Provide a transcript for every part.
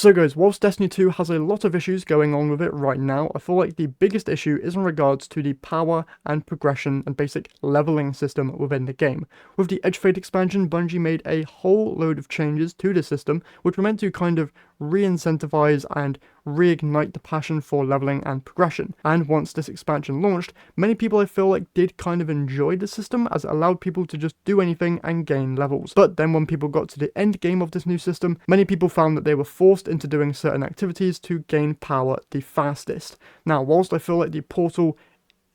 So guys, whilst Destiny 2 has a lot of issues going on with it right now, I feel like the biggest issue is in regards to the power and progression and basic leveling system within the game. With the Edge Fate expansion, Bungie made a whole load of changes to the system, which were meant to kind of re-incentivize and reignite the passion for leveling and progression. And once this expansion launched, many people I feel like did kind of enjoy the system as it allowed people to just do anything and gain levels. But then when people got to the end game of this new system, many people found that they were forced into doing certain activities to gain power the fastest. Now, whilst I feel like the portal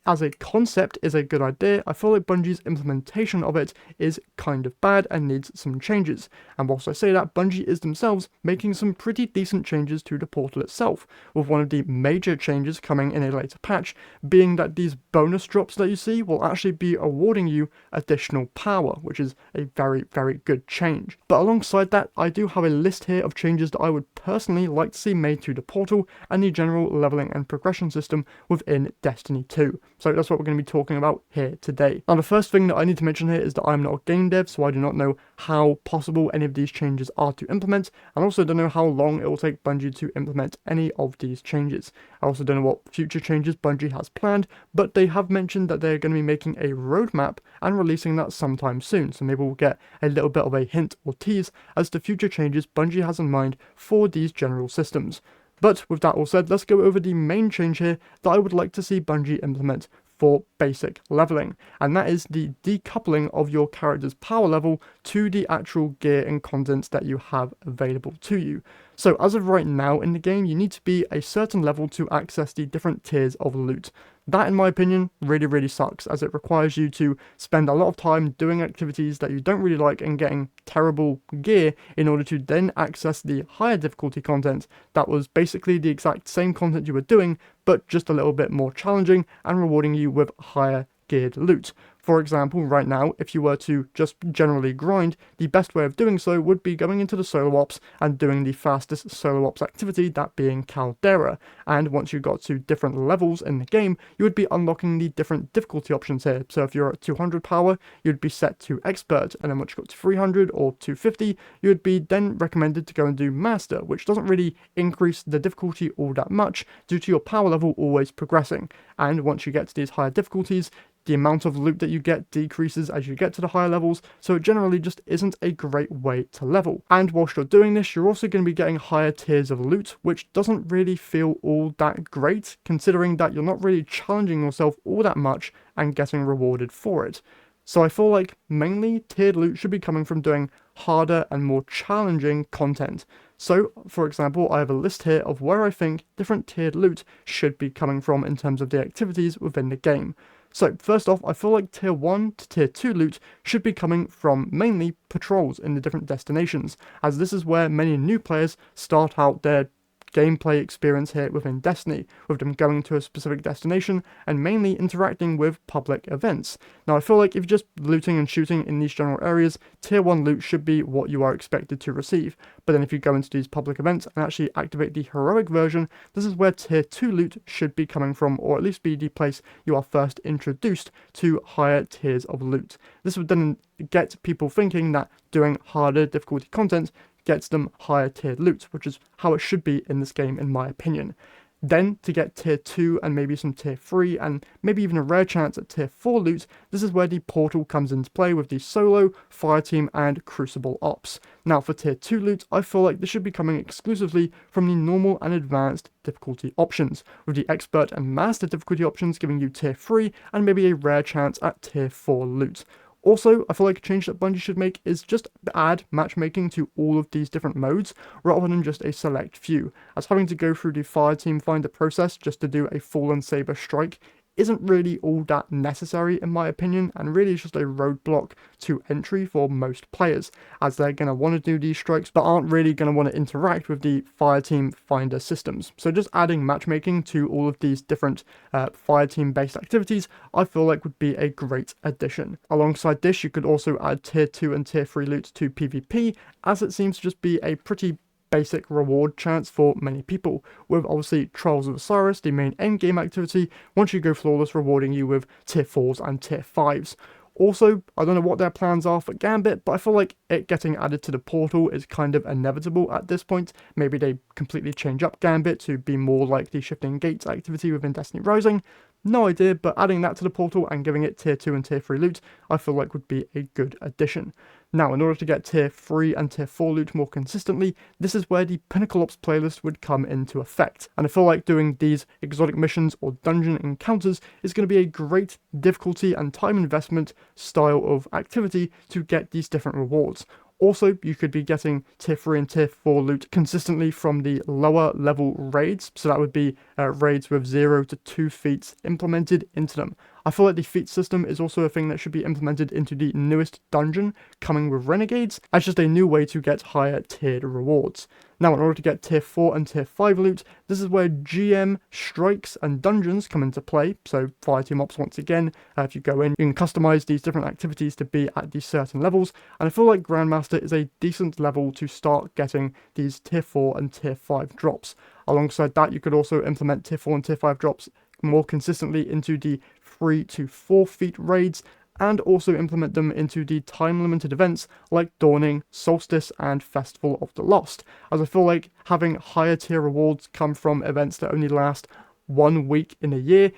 as a concept is a good idea, I feel like Bungie's implementation of it is kind of bad and needs some changes. And whilst I say that, Bungie is themselves making some pretty decent changes to the portal itself, with one of the major changes coming in a later patch being that these bonus drops that you see will actually be awarding you additional power, which is a very, very good change. But alongside that, I do have a list here of changes that I would personally like to see made to the portal and the general leveling and progression system within Destiny 2. So that's what we're going to be talking about here today. Now, the first thing that I need to mention here is that I'm not a game dev, so I do not know how possible any of these changes are to implement, and also don't know how long it will take Bungie to implement any of these changes. I also don't know what future changes Bungie has planned, but they have mentioned that they're going to be making a roadmap and releasing that sometime soon, so maybe we'll get a little bit of a hint or tease as to future changes Bungie has in mind for these general systems. But with that all said, let's go over the main change here that I would like to see Bungie implement for basic leveling, and that is the decoupling of your character's power level to the actual gear and content that you have available to you. So as of right now in the game, you need to be a certain level to access the different tiers of loot. That, in my opinion, really sucks, as it requires you to spend a lot of time doing activities that you don't really like and getting terrible gear in order to then access the higher difficulty content that was basically the exact same content you were doing, but just a little bit more challenging and rewarding you with higher geared loot. For example, right now, if you were to just generally grind, the best way of doing so would be going into the solo ops and doing the fastest solo ops activity, that being Caldera. And once you got to different levels in the game, you would be unlocking the different difficulty options here. So if you're at 200 power, you'd be set to expert, and then once you got to 300 or 250, you would be then recommended to go and do master, which doesn't really increase the difficulty all that much due to your power level always progressing. And once you get to these higher difficulties, the amount of loot that you get decreases as you get to the higher levels, so it generally just isn't a great way to level. And whilst you're doing this, you're also going to be getting higher tiers of loot, which doesn't really feel all that great, considering that you're not really challenging yourself all that much and getting rewarded for it. So I feel like mainly tiered loot should be coming from doing harder and more challenging content. So, for example, I have a list here of where I think different tiered loot should be coming from in terms of the activities within the game. So first off, I feel like tier 1 to tier 2 loot should be coming from mainly patrols in the different destinations, as this is where many new players start out their gameplay experience here within Destiny, with them going to a specific destination and mainly interacting with public events. Now, I feel like if you're just looting and shooting in these general areas, tier 1 loot should be what you are expected to receive. But then if you go into these public events and actually activate the heroic version, this is where tier 2 loot should be coming from, or at least be the place you are first introduced to higher tiers of loot. This would then get people thinking that doing harder difficulty content gets them higher tiered loot, which is how it should be in this game in my opinion. Then, to get tier 2 and maybe some tier 3 and maybe even a rare chance at tier 4 loot, this is where the portal comes into play with the solo, fireteam and crucible ops. Now for tier 2 loot, I feel like this should be coming exclusively from the normal and advanced difficulty options, with the expert and master difficulty options giving you tier 3 and maybe a rare chance at tier 4 loot. Also, I feel like a change that Bungie should make is just add matchmaking to all of these different modes, rather than just a select few, as having to go through the fireteam finder process just to do a fallen saber strike isn't really all that necessary in my opinion, and really is just a roadblock to entry for most players, as they're going to want to do these strikes but aren't really going to want to interact with the fireteam finder systems. So just adding matchmaking to all of these different fireteam based activities I feel like would be a great addition. Alongside this, you could also add tier 2 and tier 3 loot to PvP, as it seems to just be a pretty basic reward chance for many people, with obviously Trials of Osiris, the main endgame activity, once you go flawless, rewarding you with tier 4s and tier 5s. Also, I don't know what their plans are for Gambit, but I feel like it getting added to the portal is kind of inevitable at this point. Maybe they completely change up Gambit to be more like the Shifting Gates activity within Destiny Rising. No idea, but adding that to the portal and giving it tier 2 and tier 3 loot, I feel like would be a good addition. Now, in order to get tier 3 and tier 4 loot more consistently, this is where the Pinnacle Ops playlist would come into effect. And I feel like doing these exotic missions or dungeon encounters is going to be a great difficulty and time investment style of activity to get these different rewards. Also, you could be getting tier 3 and tier 4 loot consistently from the lower level raids, so that would be raids with 0 to 2 feats implemented into them. I feel like the feat system is also a thing that should be implemented into the newest dungeon coming with Renegades, as just a new way to get higher tiered rewards. Now, in order to get tier 4 and tier 5 loot, this is where GM, strikes, and dungeons come into play. So, Fireteam Ops, once again, if you go in, you can customize these different activities to be at these certain levels. And I feel like Grandmaster is a decent level to start getting these tier 4 and tier 5 drops. Alongside that, you could also implement tier 4 and tier 5 drops more consistently into the 3 to 4 feet raids, and also implement them into the time-limited events like Dawning, Solstice, and Festival of the Lost, as I feel like having higher tier rewards come from events that only last 1 week in a year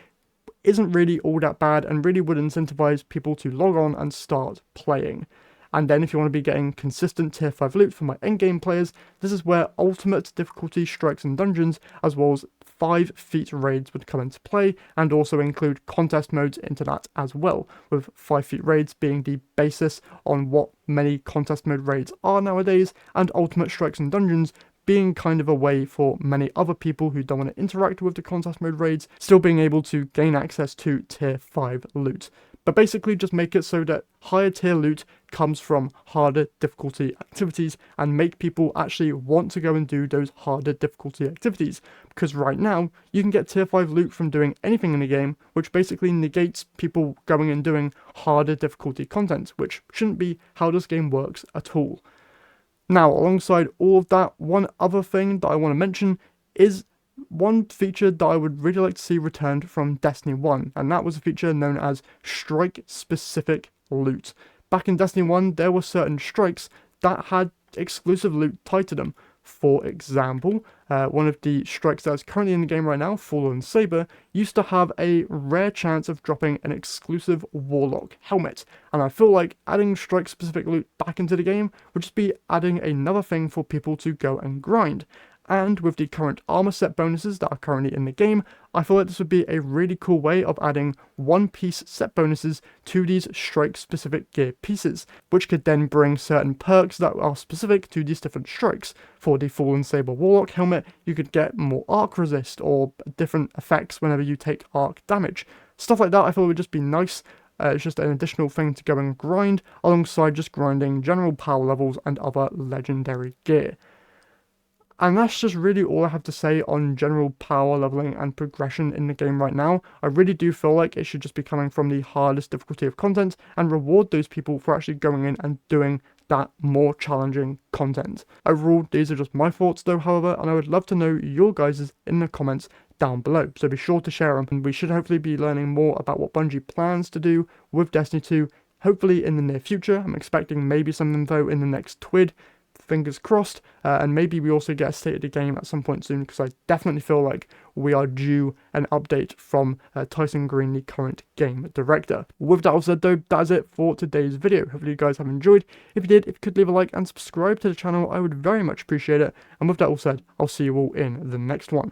isn't really all that bad and really would incentivize people to log on and start playing. And then if you want to be getting consistent tier 5 loot for my endgame players, this is where ultimate difficulty strikes and dungeons, as well as 5 feet raids would come into play, and also include contest modes into that as well, with 5 feet raids being the basis on what many contest mode raids are nowadays, and ultimate strikes and dungeons being kind of a way for many other people who don't want to interact with the contest mode raids, still being able to gain access to tier 5 loot. But basically just make it so that higher tier loot comes from harder difficulty activities and make people actually want to go and do those harder difficulty activities. Because right now, you can get tier 5 loot from doing anything in the game, which basically negates people going and doing harder difficulty content, which shouldn't be how this game works at all. Now, alongside all of that, one other thing that I want to mention is one feature that I would really like to see returned from Destiny 1, and that was a feature known as strike-specific loot. Back in Destiny 1, there were certain strikes that had exclusive loot tied to them. For example, one of the strikes that is currently in the game right now, Fallen Saber, used to have a rare chance of dropping an exclusive Warlock helmet. And I feel like adding strike-specific loot back into the game would just be adding another thing for people to go and grind. And with the current armor set bonuses that are currently in the game, I feel like this would be a really cool way of adding one-piece set bonuses to these strike-specific gear pieces, which could then bring certain perks that are specific to these different strikes. For the Fallen Saber Warlock helmet, you could get more arc resist or different effects whenever you take arc damage. Stuff like that I feel would just be nice. It's just an additional thing to go and grind, alongside just grinding general power levels and other legendary gear. And that's just really all I have to say on general power leveling and progression in the game right now. I really do feel like it should just be coming from the hardest difficulty of content and reward those people for actually going in and doing that more challenging content. Overall, these are just my thoughts though, however, and I would love to know your guys' in the comments down below. So be sure to share them, and we should hopefully be learning more about what Bungie plans to do with Destiny 2, hopefully in the near future. I'm expecting maybe some info in the next TWID. Fingers crossed, and maybe we also get a state of the game at some point soon, because I definitely feel like we are due an update from Tyson Green, the current game director. With that all said though, that is it for today's video. Hopefully you guys have enjoyed. If you did, if you could leave a like and subscribe to the channel, I would very much appreciate it. And with that all said, I'll see you all in the next one.